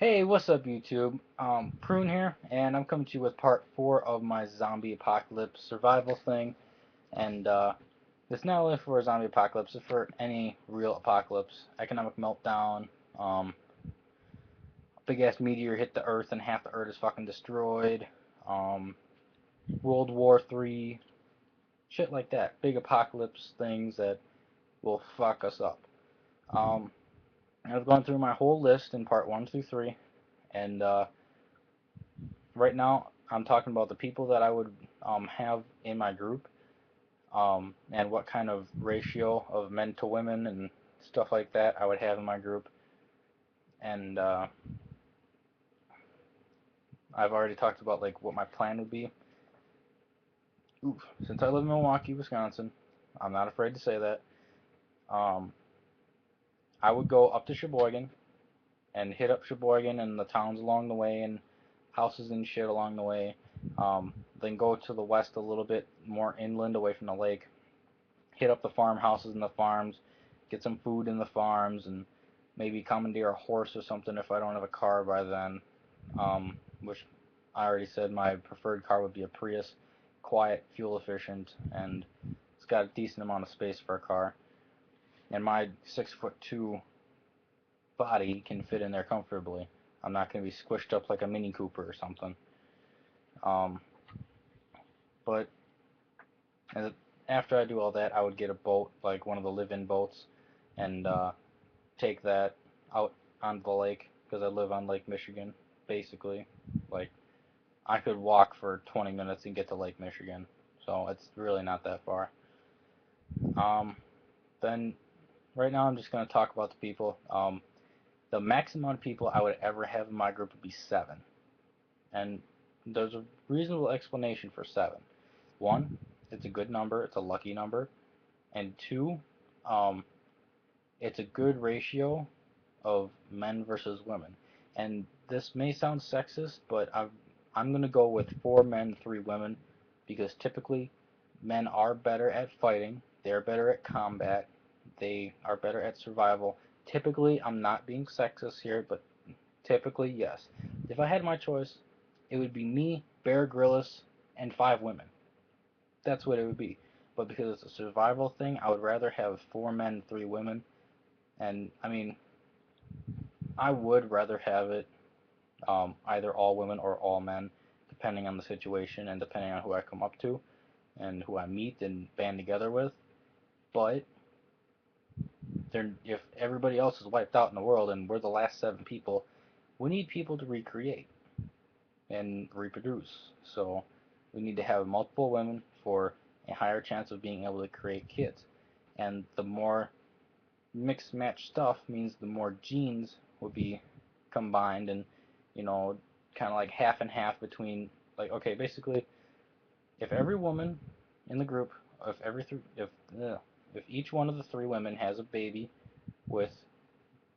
Hey, what's up YouTube? Prune here, and I'm coming to you with part 4 of my zombie apocalypse survival thing. And it's not only for a zombie apocalypse, it's for any real apocalypse. Economic meltdown, big ass meteor hit the earth and half the earth is fucking destroyed, um, World War III, shit like that. Big apocalypse things that will fuck us up. Um, I've gone through my whole list in part 1 through 3, and right now I'm talking about the people that I would have in my group, and what kind of ratio of men to women and stuff like that I would have in my group. And I've already talked about like what my plan would be. Oof. Since I live in Milwaukee, Wisconsin, I'm not afraid to say that. Um, I would go up to Sheboygan and hit up Sheboygan and the towns along the way and houses and shit along the way. Then go to the west a little bit more inland away from the lake, hit up the farmhouses and the farms, get some food in the farms, and maybe commandeer a horse or something if I don't have a car by then. Which I already said my preferred car would be a Prius, quiet, fuel efficient, and it's got a decent amount of space for a car. And my 6'2" body can fit in there comfortably. I'm not going to be squished up like a Mini Cooper or something. Um, but after I do all that, I would get a boat, like one of the live-in boats, and take that out on the lake because I live on Lake Michigan, basically. Like, I could walk for 20 minutes and get to Lake Michigan, so it's really not that far. Um, then, right now, I'm just going to talk about the people. The maximum amount of people I would ever have in my group would be 7. And there's a reasonable explanation for 7. One, it's a good number, it's a lucky number. And two, um, it's a good ratio of men versus women. And this may sound sexist, but I'm going to go with 4 men, 3 women, because typically men are better at fighting, they're better at combat, they are better at survival. Typically, I'm not being sexist here, but typically, yes. If I had my choice, it would be me, Bear Grylls, and 5 women. That's what it would be. But because it's a survival thing, I would rather have 4 men, 3 women. And I mean, I would rather have it either all women or all men, depending on the situation and depending on who I come up to and who I meet and band together with. But if everybody else is wiped out in the world and we're the last 7 people, we need people to recreate and reproduce. So we need to have multiple women for a higher chance of being able to create kids. And the more mixed match stuff means the more genes will be combined and kind of like half and half between, like, okay, basically if every woman in the group, if every th- if each one of the 3 women has a baby with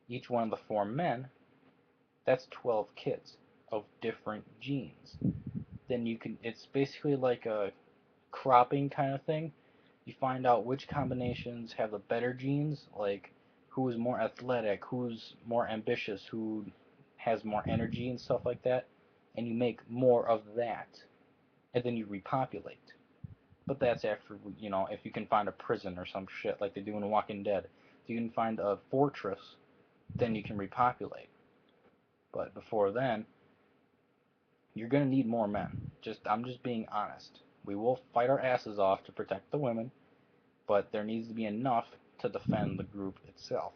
each one of the 4 men, that's 12 kids of different genes. Then it's basically like a cropping kind of thing. You find out which combinations have the better genes, like who is more athletic, who's more ambitious, who has more energy and stuff like that, and you make more of that, and then you repopulate. But that's after, if you can find a prison or some shit like they do in Walking Dead. If you can find a fortress, then you can repopulate. But before then, you're gonna need more men. I'm just being honest. We will fight our asses off to protect the women, but there needs to be enough to defend the group itself.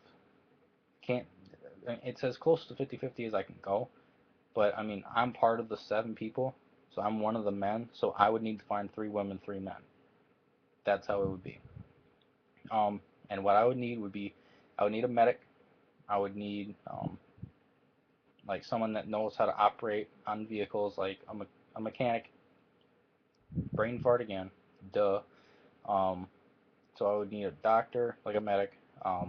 Can't It's as close to 50-50 as I can go, but I mean, I'm part of the 7 people, so I'm one of the men, so I would need to find 3 women, 3 men. That's how it would be. And what I would need would be, I would need a medic. I would need like someone that knows how to operate on vehicles, like a mechanic. Brain fart again. Duh. Um, so I would need a doctor, like a medic, a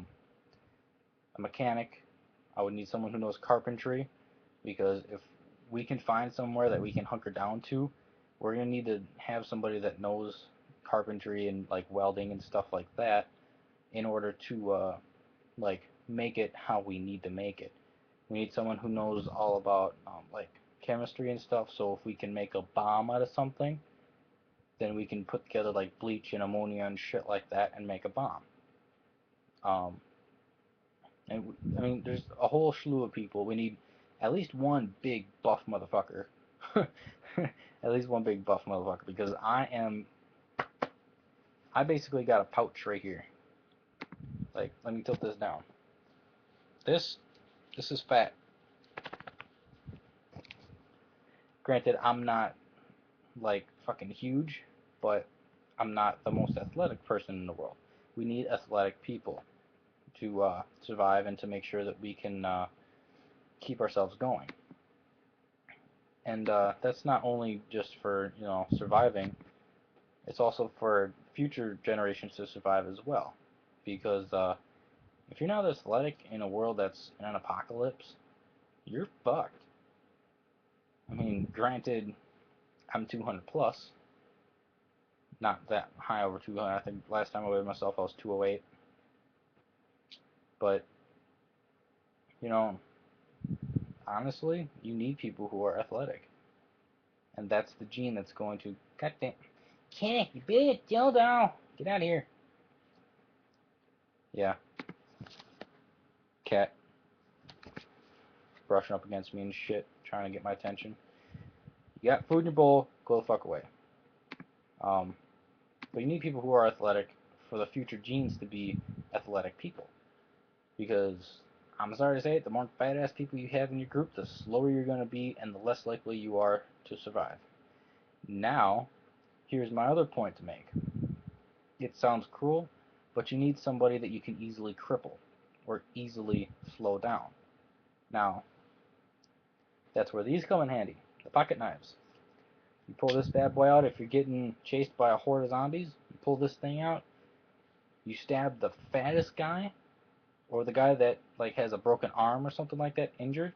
mechanic. I would need someone who knows carpentry, because if we can find somewhere that we can hunker down to, we're gonna need to have somebody that knows carpentry and like welding and stuff like that in order to like make it how we need to make it. We need someone who knows all about like chemistry and stuff. So if we can make a bomb out of something, then we can put together like bleach and ammonia and shit like that and make a bomb. Um, and I mean, there's a whole slew of people. We need at least one big buff motherfucker. At least one big buff motherfucker because I basically got a pouch right here. Like, let me tilt this down. This this is fat. Granted, I'm not like fucking huge, but I'm not the most athletic person in the world. We need athletic people to survive and to make sure that we can keep ourselves going. And that's not only just for surviving; it's also for future generations to survive as well. Because if you're not athletic in a world that's in an apocalypse, you're fucked. I mean, granted, I'm 200 plus, not that high over 200. I think last time I weighed myself, I was 208. But you know, honestly, you need people who are athletic, and that's the gene that's going to. Goddamn, Kenny, you bitch, dildo, get out of here. Yeah, cat brushing up against me and shit, trying to get my attention. You got food in your bowl, go the fuck away. Um, but you need people who are athletic for the future genes to be athletic people. Because I'm sorry to say it, the more badass people you have in your group, the slower you're going to be and the less likely you are to survive. Now, here's my other point to make. It sounds cruel, but you need somebody that you can easily cripple or easily slow down. Now, that's where these come in handy, the pocket knives. You pull this bad boy out if you're getting chased by a horde of zombies. You pull this thing out, you stab the fattest guy, or the guy that like has a broken arm or something like that, injured.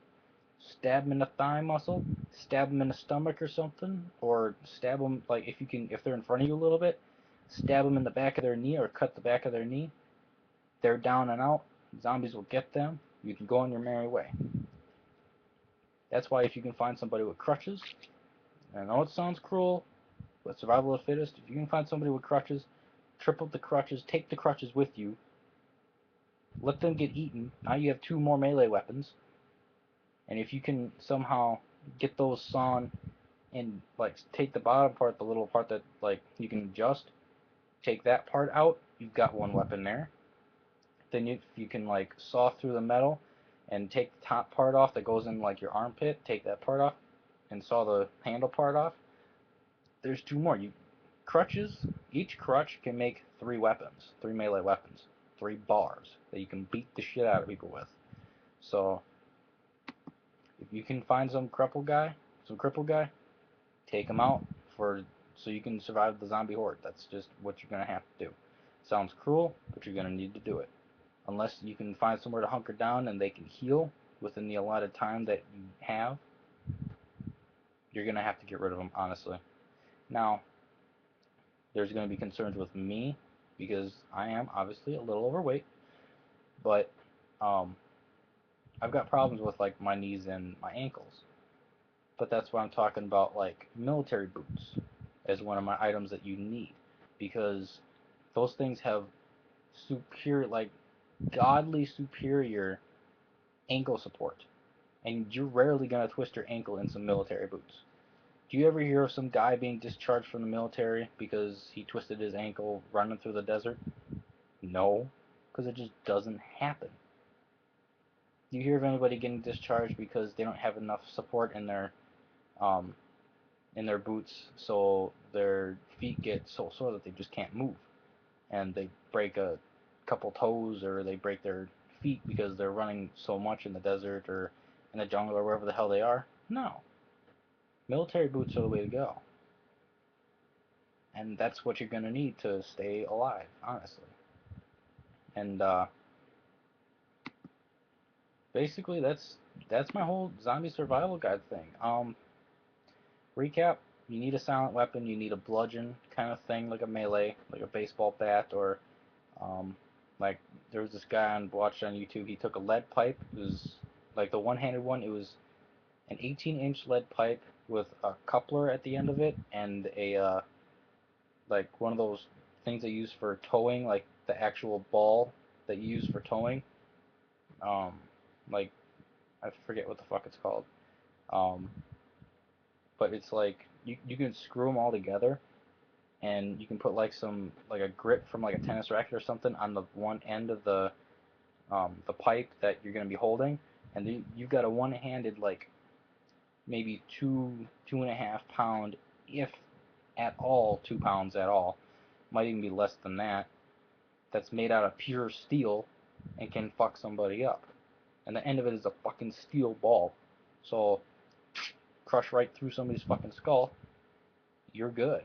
Stab them in the thigh muscle, stab them in the stomach or something, or stab them like if they're in front of you a little bit, stab them in the back of their knee or cut the back of their knee. They're down and out. Zombies will get them. You can go on your merry way. That's why if you can find somebody with crutches, I know it sounds cruel, but survival of the fittest. If you can find somebody with crutches, triple the crutches, take the crutches with you, let them get eaten. Now you have two more melee weapons, and if you can somehow get those sawn and like take the bottom part, the little part that like you can adjust, take that part out, you've got one weapon there. Then you can like saw through the metal and take the top part off that goes in like your armpit, take that part off and saw the handle part off. There's two more. You crutches, each crutch can make three weapons, three melee weapons, three bars that you can beat the shit out of people with. So if you can find some crippled guy, take him out for so you can survive the zombie horde. That's just what you're gonna have to do. Sounds cruel, but you're gonna need to do it. Unless you can find somewhere to hunker down and they can heal within the allotted time that you have, you're gonna have to get rid of them, honestly. Now, there's gonna be concerns with me because I am obviously a little overweight, but um, I've got problems with like my knees and my ankles. But that's why I'm talking about like military boots as one of my items that you need because those things have superior, like godly superior ankle support, and you're rarely gonna twist your ankle in some military boots. Do you ever hear of some guy being discharged from the military because he twisted his ankle running through the desert? No, because it just doesn't happen. Do you hear of anybody getting discharged because they don't have enough support um, in their boots, so their feet get so sore that they just can't move, and they break a couple toes or they break their feet because they're running so much in the desert or in the jungle or wherever the hell they are? No. Military boots are the way to go. And that's what you're going to need to stay alive, honestly. And basically that's my whole zombie survival guide thing. Recap, you need a silent weapon, you need a bludgeon kind of thing, like a melee, like a baseball bat, or um, like there was this guy watched on YouTube. He took a lead pipe. It was Like the one-handed one, it was an 18-inch lead pipe with a coupler at the end of it and a like one of those things they use for towing, like the actual ball that you use for towing. Um, like I forget what the fuck it's called. Um, but it's like you can screw them all together, and you can put like some like a grip from like a tennis racket or something on the one end of the pipe that you're gonna be holding, and you've got a one-handed like maybe 2.5 pound, if at all 2 pounds at all, might even be less than that. That's made out of pure steel and can fuck somebody up. And the end of it is a fucking steel ball. So crush right through somebody's fucking skull, you're good.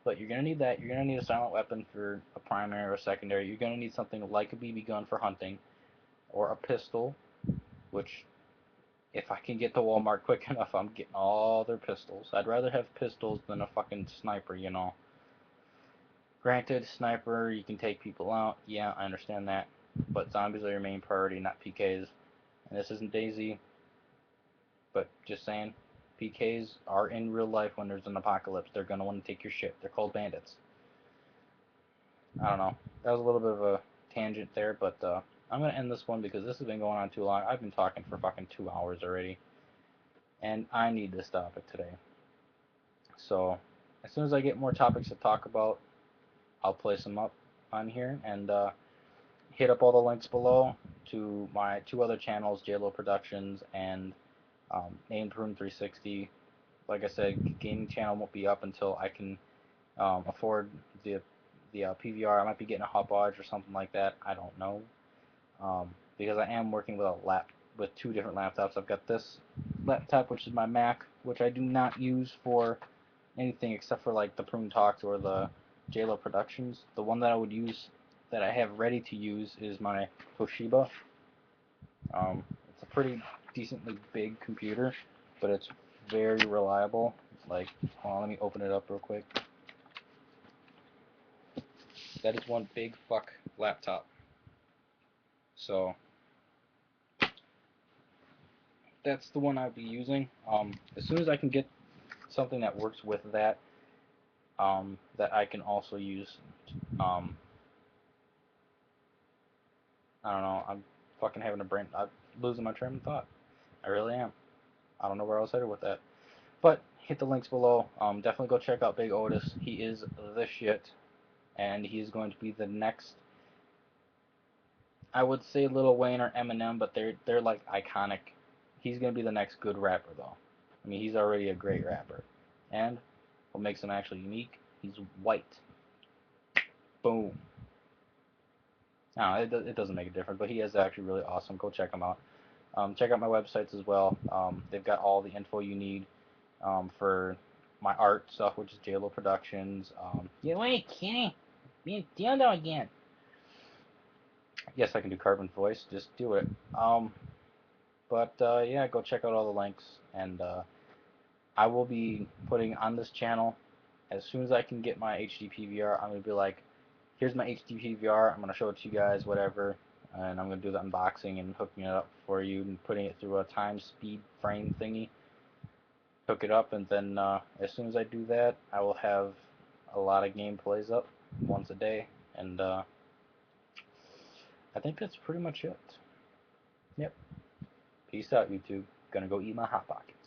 But you're gonna need that. You're gonna need a silent weapon for a primary or a secondary. You're gonna need something like a BB gun for hunting, or a pistol, which if I can get to Walmart quick enough, I'm getting all their pistols. I'd rather have pistols than a fucking sniper, you know. Granted, sniper, you can take people out. Yeah, I understand that. But zombies are your main priority, not PKs. And this isn't DayZ, but just saying, PKs are in real life when there's an apocalypse. They're going to want to take your shit. They're called bandits. I don't know. That was a little bit of a tangent there, but I'm going to end this one because this has been going on too long. I've been talking for fucking 2 hours already. And I need this topic today. So, as soon as I get more topics to talk about, I'll place them up on here, and hit up all the links below to my two other channels, JLo Productions and Named Prune 360. Like I said, gaming channel won't be up until I can afford the PVR. I might be getting a hot bodge or something like that. I don't know, because I am working with with two different laptops. I've got this laptop, which is my Mac, which I do not use for anything except for like the PruneTalks or the JLo Productions. The one that I would use, that I have ready to use, is my Toshiba. It's a pretty decently big computer, but it's very reliable. Like, hold on, let me open it up real quick. That is one big fuck laptop. So that's the one I'll be using. As soon as I can get something that works with that, that I can also use. Um, I don't know. I'm fucking having a brain. I'm losing my train of thought. I really am. I don't know where I was headed with that. But hit the links below. Definitely go check out Big Otis. He is the shit, and he's going to be the next. I would say Lil Wayne or Eminem, but they're like iconic. He's gonna be the next good rapper though. I mean, he's already a great rapper, and what makes him actually unique? He's white. Boom. No, it doesn't make a difference, but he is actually really awesome. Go check him out. Check out my websites as well. They've got all the info you need for my art stuff, which is JLo Productions. You ain't kidding. Being dildo again. Yes, I can do Carbon's voice. Just do it. But yeah, go check out all the links, and I will be putting on this channel as soon as I can get my HD PVR. I'm gonna be like, here's my HD PVR. I'm gonna show it to you guys, whatever, and I'm gonna do the unboxing and hooking it up for you and putting it through a time speed frame thingy. Hook it up, and then as soon as I do that, I will have a lot of gameplays up once a day, and I think that's pretty much it. Yep. Peace out, YouTube. Gonna go eat my Hot Pockets.